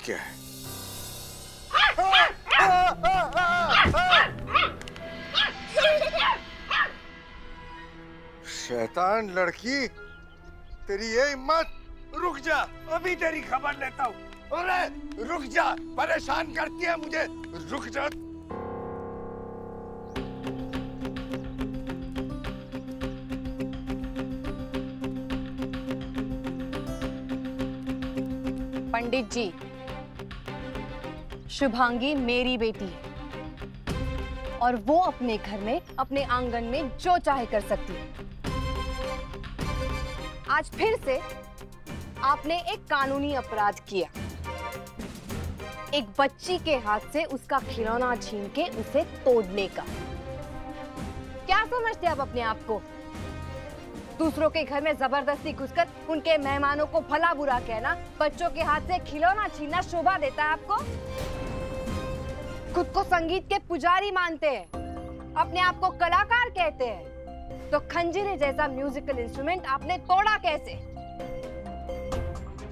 क्या है? शैतान लड़की, तेरी ये हिम्मत! रुक जा, अभी तेरी खबर लेता हूँ। अरे रुक जा, परेशान करती है मुझे, रुक जा। पंडित जी, शुभांगी मेरी बेटी है और वो अपने घर में, अपने आंगन में जो चाहे कर सकती है। आज फिर से आपने एक कानूनी अपराध किया, एक बच्ची के हाथ से उसका खिलौना छीन के उसे तोड़ने का। क्या समझते आप अपने आप को? दूसरों के घर में जबरदस्ती घुसकर उनके मेहमानों को भला बुरा कहना, बच्चों के हाथ से खिलौना छीनना शोभा देता है आपको? खुद को संगीत के पुजारी मानते हैं, अपने आप को कलाकार कहते हैं, तो खंजीरे जैसा म्यूजिकल इंस्ट्रूमेंट आपने तोड़ा कैसे?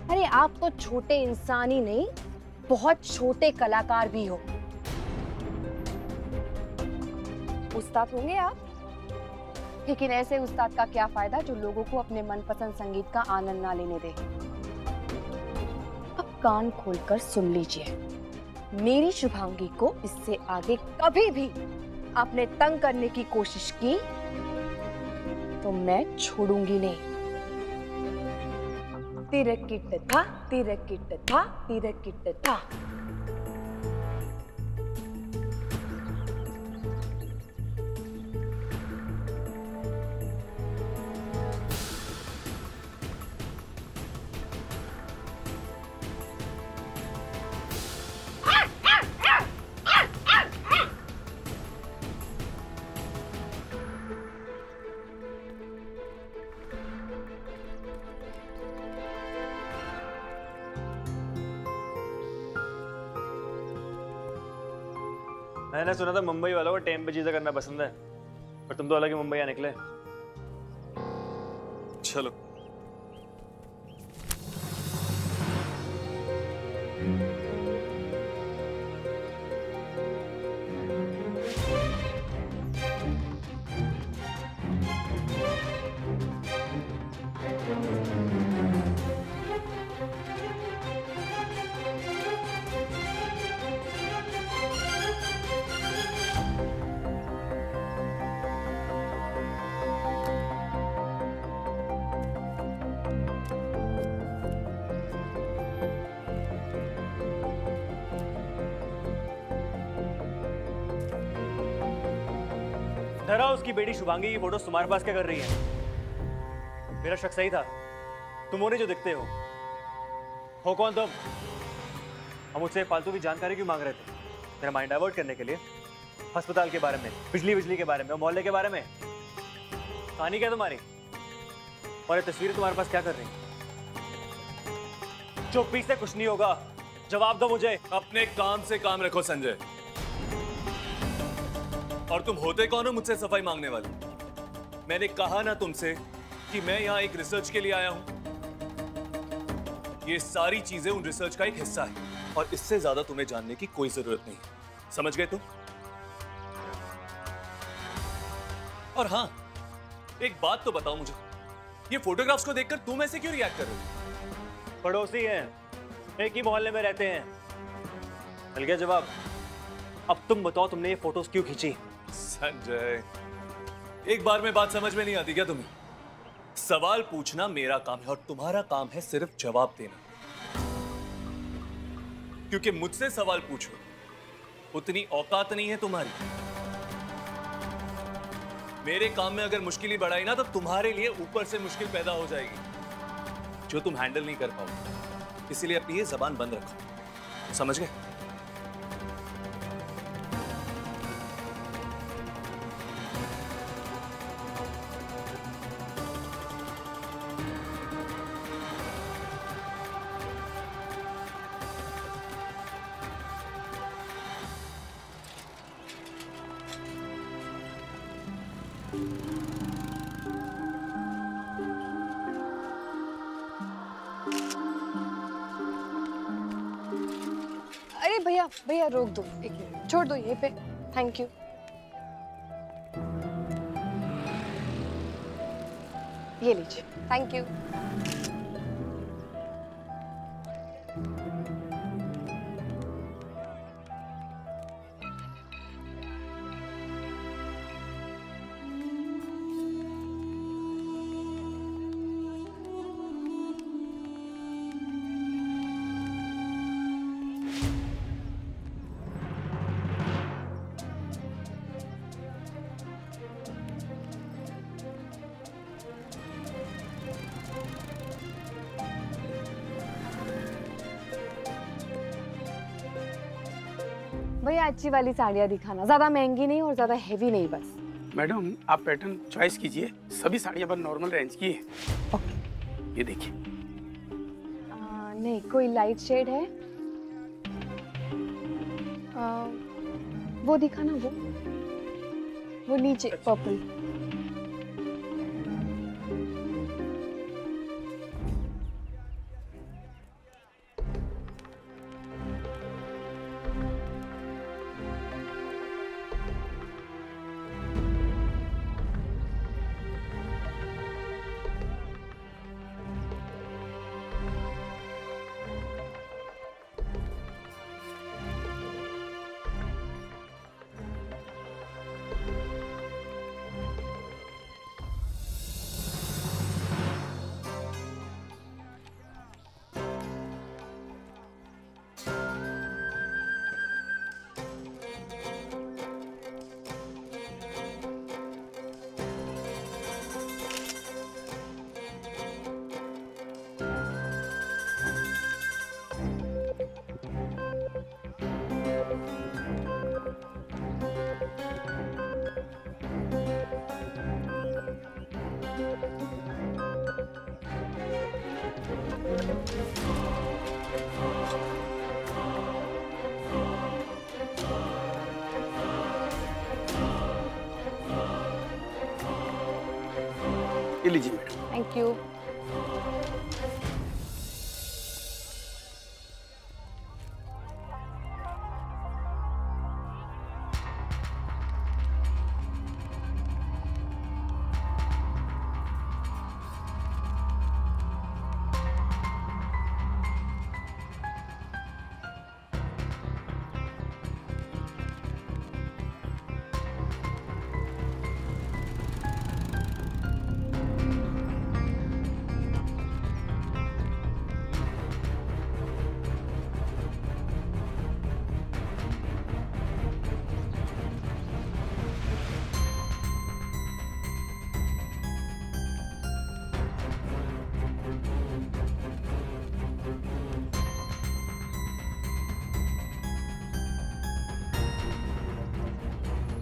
अरे आप तो छोटे इंसान ही नहीं, बहुत छोटे कलाकार भी हो। उस्ताद होंगे आप, लेकिन ऐसे उस्ताद का क्या फायदा जो लोगों को अपने मनपसंद संगीत का आनंद ना लेने दे। अब कान खोलकर सुन लीजिए, मेरी शुभांगी को इससे आगे कभी भी आपने तंग करने की कोशिश की तो मैं छोड़ूंगी नहीं। तिरकिट था, तिरकिट था, तिरकिट था। मैंने सुना था मुंबई वालों को टाइम पे चीजें करना पसंद है, पर तुम तो अलग ही मुंबई निकले। चलो। धरा, उसकी बेटी शुभांगी की फोटो तुम्हारे पास क्या कर रही है? मेरा शक सही था, तुम वो नहीं जो दिखते हो कौन तुम? हम मुझसे फालतू की जानकारी क्यों मांग रहे थे? मेरा माइंड डाइवर्ट करने के लिए? अस्पताल के बारे में, बिजली के बारे में, मोहल्ले के बारे में? कहानी क्या तुम्हारी? और ये तस्वीरें तुम्हारे पास क्या कर रही? चुप्पी से कुछ नहीं होगा, जवाब दो मुझे। अपने काम से काम रखो संजय। और तुम होते कौन हो मुझसे सफाई मांगने वाले? मैंने कहा ना तुमसे कि मैं यहां एक रिसर्च के लिए आया हूं। ये सारी चीजें उन रिसर्च का एक हिस्सा है और इससे ज्यादा तुम्हें जानने की कोई जरूरत नहीं। समझ गए तुम? और हाँ, एक बात तो बताओ मुझे, ये फोटोग्राफ्स को देखकर तुम ऐसे क्यों रिएक्ट कर रहे हो? पड़ोसी हैं, एक ही मोहल्ले में रहते हैं। मिल गया जवाब। अब तुम बताओ, तुमने ये फोटोज क्यों खींची? संजय, एक बार में बात समझ में नहीं आती क्या तुम्हें? सवाल पूछना मेरा काम है और तुम्हारा काम है सिर्फ जवाब देना। क्योंकि मुझसे सवाल पूछो उतनी औकात नहीं है तुम्हारी। मेरे काम में अगर मुश्किल ही बढ़ाई ना तो तुम्हारे लिए ऊपर से मुश्किल पैदा हो जाएगी जो तुम हैंडल नहीं कर पाओगे। इसीलिए अपनी ये जबान बंद रखो। समझ गए? भैया भैया रोक दो, एक मिनट छोड़ दो यहीं पे। Thank you. ये लीजिए। Thank you. भैया अच्छी वाली साड़ियाँ दिखाना, ज्यादा महंगी नहीं और ज्यादा हेवी नहीं बस। मैडम आप पैटर्न चॉइस कीजिए, सभी साड़ियाँ बस नॉर्मल रेंज की है। ओके। ये देखिए। नहीं, कोई लाइट शेड है? वो दिखाना, वो नीचे पर्पल। ये लीजिए मैडम। Thank you.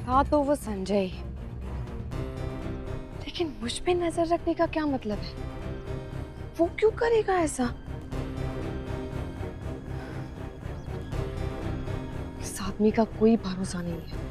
हाँ तो वो संजय, लेकिन मुझ पे नजर रखने का क्या मतलब है? वो क्यों करेगा ऐसा? इस आदमी का कोई भरोसा नहीं है।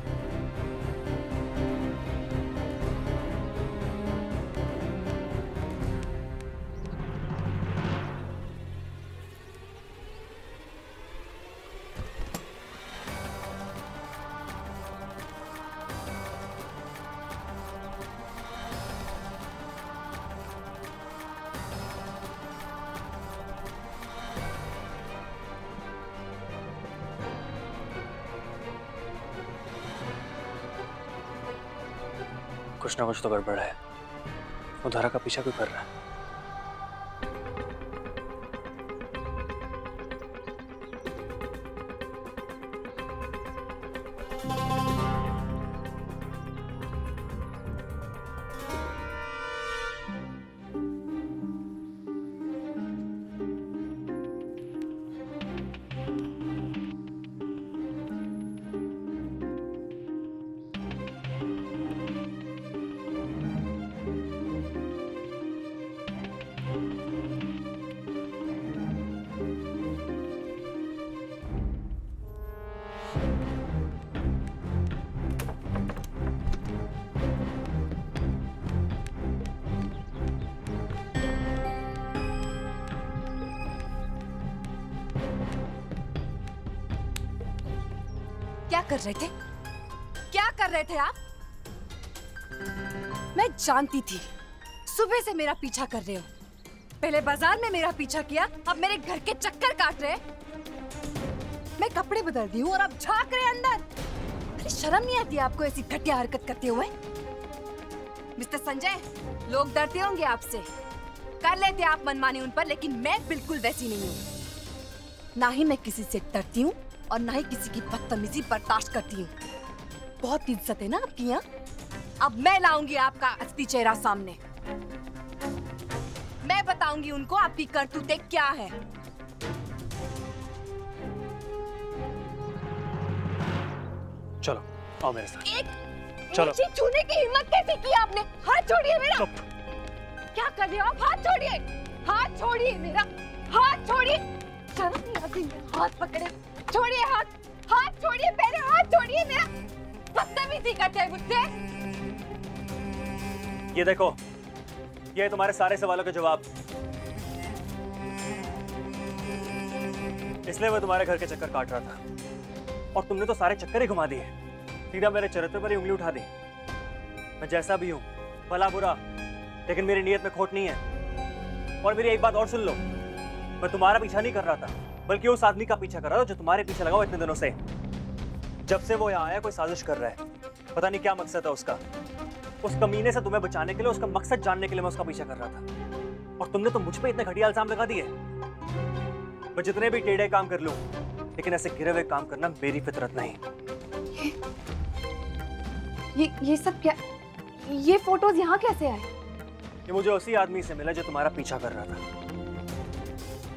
कुछ ना कुछ तो गड़बड़ है। वो धारा का पीछा क्यों कर रहा है? क्या कर रहे थे? क्या कर रहे थे आप? मैं जानती थी सुबह से मेरा पीछा कर रहे हो। पहले बाजार में मेरा पीछा किया, अब मेरे घर के चक्कर काट रहे। मैं कपड़े बदल दी हूँ और अब झांक रहे अंदर। अरे शर्म नहीं आती आपको ऐसी घटिया हरकत करते हुए? मिस्टर संजय, लोग डरते होंगे आपसे, कर लेते आप मनमानी उन पर, लेकिन मैं बिल्कुल वैसी नहीं हूँ। ना ही मैं किसी से डरती हूँ और ना ही किसी की बदतमीजी बर्दाश्त करती हूँ। बहुत इज्जत है ना आपकी यहाँ। अब मैं लाऊंगी आपका असली चेहरा सामने। मैं बताऊंगी उनको आपकी करतूतें क्या है। चलो आओ मेरे साथ। चलो। मुझे छूने की हिम्मत कैसे की आपने? हाथ छोड़िए मेरा। क्या कर रहे हो आप? हाथ छोड़िए, हाथ छोड़िए मेरा, हाथ छोड़िए। शर्म नहीं आती? हाथ पकड़े, छोड़िए हाथ, हाथ छोड़िए, पहले हाथ छोड़िए मेरा। बदतमीजी करते हैं मुझसे। ये देखो, ये तुम्हारे सारे सवालों के जवाब। इसलिए मैं तुम्हारे घर के चक्कर काट रहा था और तुमने तो सारे चक्कर ही घुमा दिए, सीधा मेरे चरित्र पर ही उंगली उठा दी। मैं जैसा भी हूं, भला बुरा, लेकिन मेरी नीयत में खोट नहीं है। और मेरी एक बात और सुन लो, मैं तुम्हारा पीछा नहीं कर रहा था, बल्कि उस आदमी का पीछा कर रहा था जो तुम्हारे पीछे लगा हुआ इतने दिनों से। जब से वो यहाँ आया कोई साजिश कर रहा है, पता नहीं क्या मकसद है उसका। उस कमीने से तुम्हें बचाने के लिए, उसका मकसद जानने के लिए मैं उसका पीछा कर रहा था। और तुमने तो मुझ पे इतने घटिया इल्जाम लगा दिए। मैं जितने भी टेढ़े काम कर लूं, लेकिन ऐसे गिरे हुए काम करना मेरी फितरत नहीं। ये सब क्या? ये फोटोज यहाँ कैसे आए? ये मुझे उसी आदमी से मिला जो तुम्हारा पीछा कर रहा था।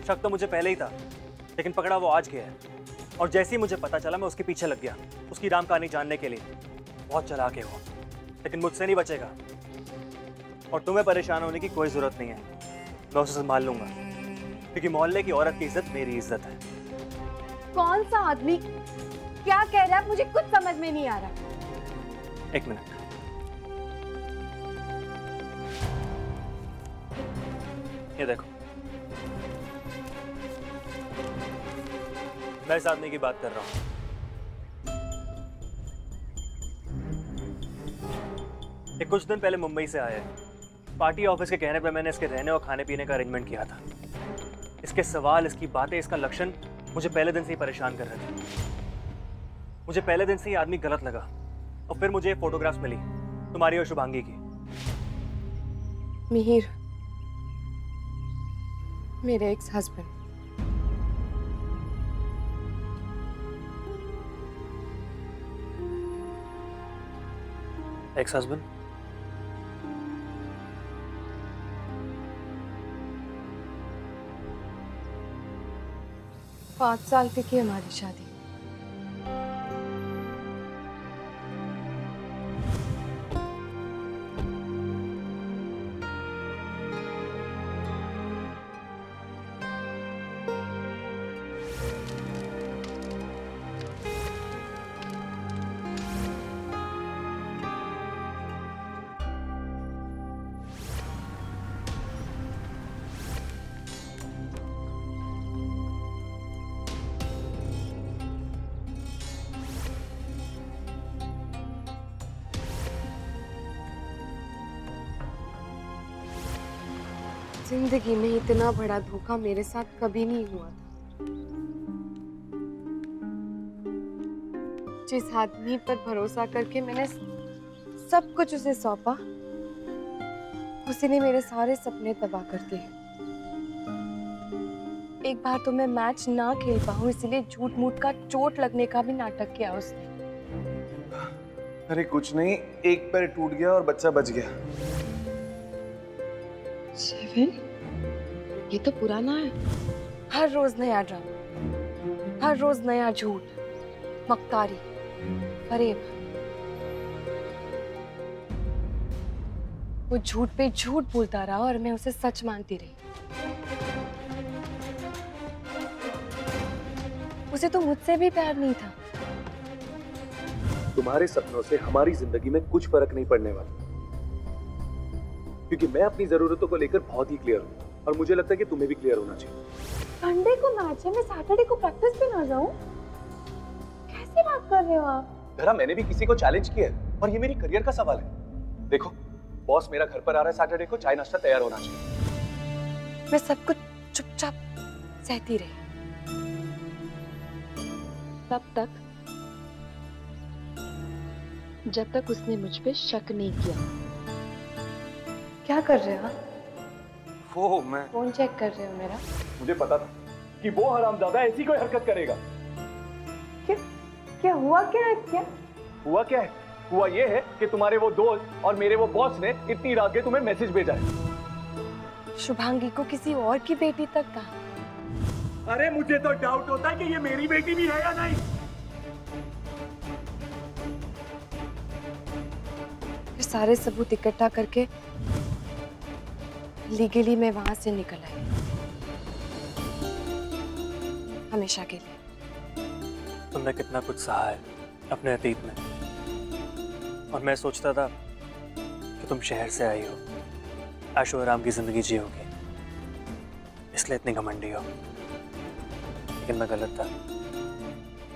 शक तो मुझे पहले ही था, लेकिन पकड़ा वो आज गया है। और जैसे ही मुझे पता चला, मैं उसके पीछे लग गया, उसकी राम कहानी जानने के लिए। बहुत चालाक है वो, लेकिन मुझसे नहीं बचेगा। और तुम्हें परेशान होने की कोई जरूरत नहीं है, मैं उसे संभाल लूंगा, क्योंकि मोहल्ले की औरत की इज्जत मेरी इज्जत है। कौन सा आदमी? क्या कह रहा है? मुझे कुछ समझ में नहीं आ रहा। एक मिनट, ये देखो, मैं इस आदमी की बात कर रहा हूं। ये कुछ दिन पहले मुंबई से आया है। पार्टी ऑफिस के कहने पे मैंने इसके रहने और खाने पीने का अरेंजमेंट किया था। इसके सवाल, इसकी बातें, इसका लक्षण मुझे पहले दिन से ही परेशान कर रहे थे। मुझे पहले दिन से ही आदमी गलत लगा, और फिर मुझे ये फोटोग्राफ्स मिली तुम्हारी और शुभांगी की। मिहिर, मेरे एक्स हस्बैंड। Ex husband? पाँच साल तक ही हमारी शादी। जिंदगी में इतना बड़ा धोखा मेरे साथ कभी नहीं हुआ था। जिस आदमी पर भरोसा करके मैंने सब कुछ उसे सौंपा, उसी ने मेरे सारे सपने तबाह कर दिए। एक बार तो मैं मैच ना खेल पाऊं, इसीलिए झूठ मूठ का चोट लगने का भी नाटक किया उसने। अरे कुछ नहीं, एक पैर टूट गया और बच्चा बच गया। शेविन, ये तो पुराना है। हर रोज नया ड्रामा, हर रोज नया झूठ, मक्कारी, फरेब। वो झूठ पे झूठ बोलता रहा और मैं उसे सच मानती रही। उसे तो मुझसे भी प्यार नहीं था। तुम्हारे सपनों से हमारी जिंदगी में कुछ फर्क नहीं पड़ने वाला, क्योंकि मैं अपनी जरूरतों को लेकर बहुत ही क्लियर हूँ, और मुझे लगता है कि तुम्हें भी क्लियर होना चाहिए। संडे को मैच है, मैं सैटरडे को प्रैक्टिस पे ना जाऊं? कैसी बात कर रहे हो आप? धरा, मैंने भी किसी को चैलेंज किया है और ये मेरी करियर का सवाल है। देखो, बॉस मेरा घर पर आ रहा है सैटरडे को, चाय नाश्ता तैयार होना चाहिए। मैं सब कुछ चुपचाप सहती रही तब तक जब तक उसने मुझ पे शक नहीं किया। क्या कर रहे हो आप? वो मैं फोन चेक कर रहे हो मेरा? मुझे पता था कि वो हरामजादा ऐसी कोई हरकत करेगा। क्या हुआ? क्या है? क्या हुआ क्या है? हुआ ये है कि तुम्हारे वो दोस्त और मेरे वो बॉस ने इतनी रात के तुम्हें मैसेज भेजा है। शुभांगी को किसी और की बेटी तक कहा? अरे मुझे तो डाउट होता है कि ये मेरी बेटी भी है या नहीं। फिर सारे सबूत इकट्ठा करके लीगली मैं वहां से निकल आई, हमेशा के लिए। तुमने कितना कुछ सहा है अपने अतीत में, और मैं सोचता था कि तुम शहर से आई हो, ऐशो आराम की जिंदगी जियोगी, इसलिए इतनी घमंडी हो। लेकिन मैं गलत था।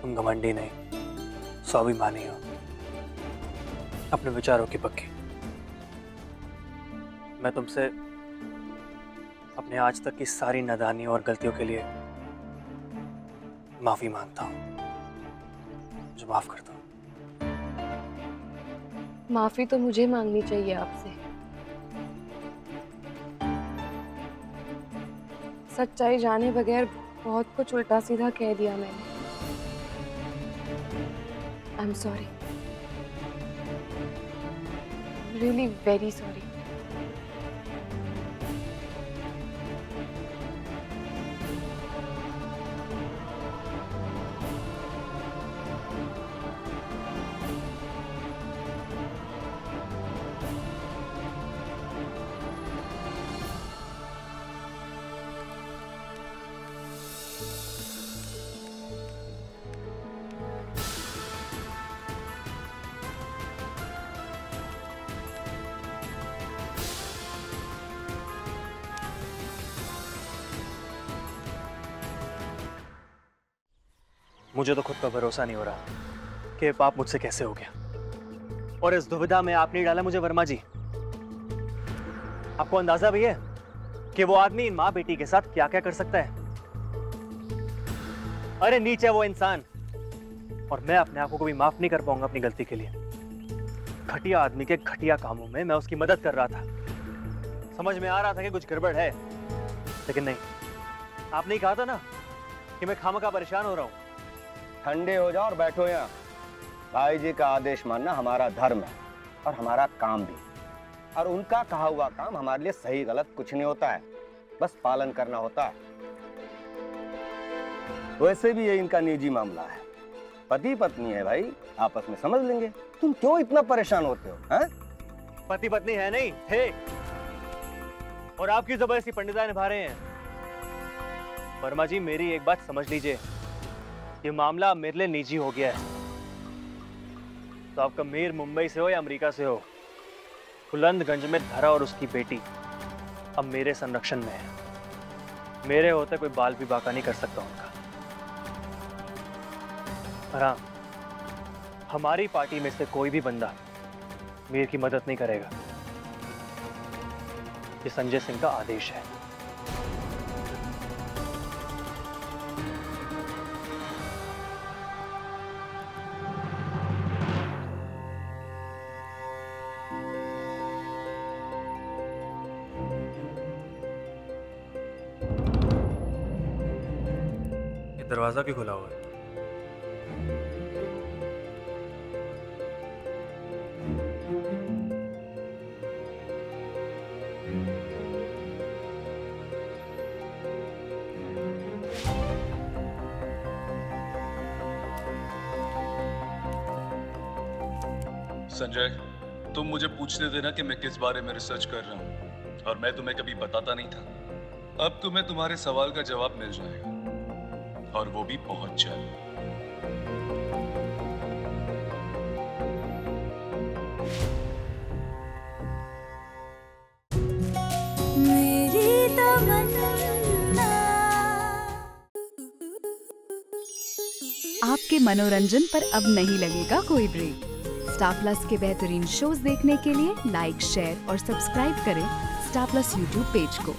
तुम घमंडी नहीं, स्वाभिमानी हो, अपने विचारों की पक्की। मैं तुमसे अपने आज तक की सारी नादानी और गलतियों के लिए माफी मांगता हूँ। मुझे माफ कर दो। माफी तो मुझे मांगनी चाहिए आपसे। सच्चाई जाने बगैर बहुत कुछ उल्टा सीधा कह दिया मैंने। I am sorry, really very sorry. मुझे तो खुद का भरोसा नहीं हो रहा कि पाप मुझसे कैसे हो गया, और इस दुविधा में आपने डाला मुझे वर्मा जी। आपको अंदाजा भी है कि वो आदमी इन माँ बेटी के साथ क्या क्या कर सकता है? अरे नीच है वो इंसान, और मैं अपने आप को कभी माफ नहीं कर पाऊंगा अपनी गलती के लिए। घटिया आदमी के घटिया कामों में मैं उसकी मदद कर रहा था। समझ में आ रहा था कि कुछ गड़बड़ है, लेकिन नहीं। आपने ही कहा था ना कि मैं खामखा परेशान हो रहा हूं। ठंडे हो जाओ और बैठो यहाँ। भाई जी का आदेश मानना हमारा धर्म है और हमारा काम भी, और उनका कहा हुआ काम हमारे लिए सही गलत कुछ नहीं होता है, बस पालन करना होता है। वैसे भी ये इनका निजी मामला है, पति पत्नी है भाई, आपस में समझ लेंगे। तुम क्यों इतना परेशान होते हो? हैं? पति पत्नी है नहीं थे, और आपकी जबरदस्ती पंडिता निभा रहे हैं। वर्मा जी, मेरी एक बात समझ लीजिए, ये मामला मेरे लिए निजी हो गया है। तो आपका मीर मुंबई से हो या अमेरिका से हो, बुलंदगंज में धरा और उसकी बेटी अब मेरे संरक्षण में है। मेरे होते कोई बाल भी बाका नहीं कर सकता उनका। हाँ, हमारी पार्टी में से कोई भी बंदा मीर की मदद नहीं करेगा। ये संजय सिंह का आदेश है। दरवाजा क्यों खुला हुआ है? संजय, तुम मुझे पूछते थे ना कि मैं किस बारे में रिसर्च कर रहा हूँ, और मैं तुम्हें कभी बताता नहीं था। अब तुम्हें तुम्हारे सवाल का जवाब मिल जाएगा, और वो भी बहुत जल्द। आपके मनोरंजन पर अब नहीं लगेगा कोई ब्रेक। स्टार प्लस के बेहतरीन शोज देखने के लिए लाइक, शेयर और सब्सक्राइब करें स्टार प्लस यूट्यूब पेज को।